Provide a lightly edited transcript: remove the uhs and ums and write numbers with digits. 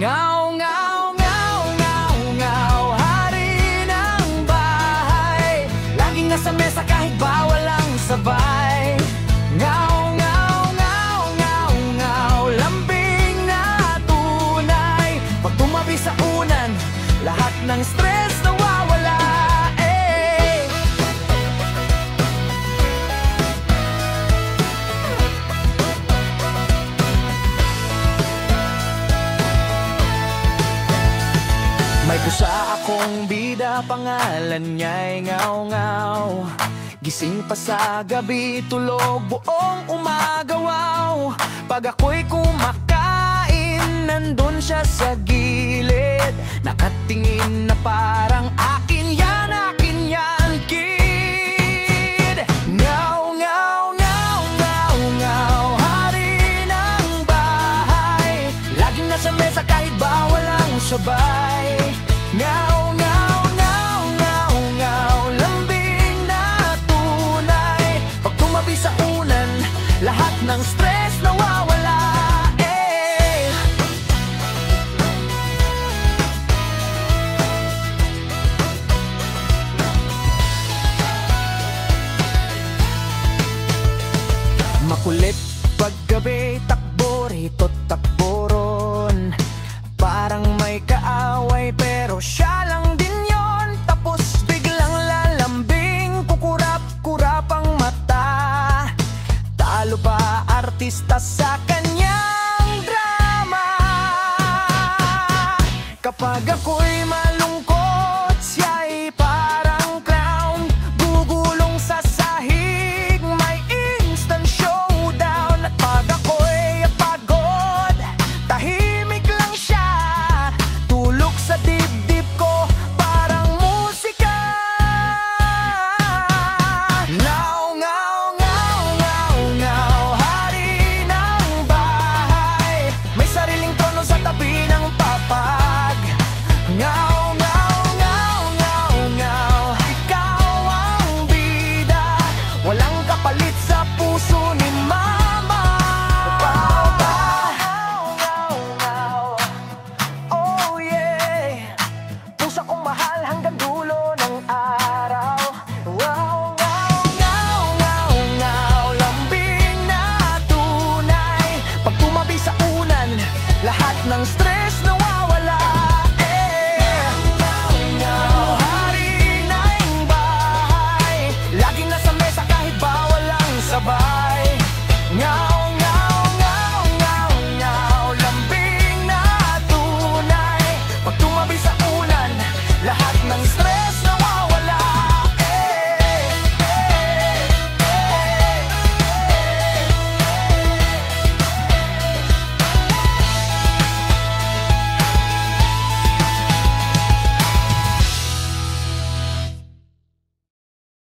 Ngaw, ngaw, ngaw, ngaw, ngaw, hari ng bahay, laging nasa mesa kahit ba walang sabay. Ngaw, ngaw, ngaw, ngaw, ngaw, lambing na tunay. Pag tumabi sa unan, lahat ng stress nawawala. May pusa akong bida, pangalan niya'y ngaw-ngaw. Gising pa sa gabi, tulog buong umaga, wow. Pag ako'y kumakain, nandun siya sa gilid, nakatingin na parang akin yan, kid. Ngaw, ngaw, ngaw, ngaw, ngaw, hari ng bahay, laging nasa mesa kahit ba walang sabay. Ngaw, ngaw, ngaw, ngaw, ngaw, lambing na tunay. Pag tumabi sa unan, lahat ng stress nawawala. Makulit paggabi, takbo rito, takbo ron. Parang may kaaway pero siya lang din yon. Tapos biglang lalambing, kukurap-kurap ang mata. Talo pa artista sa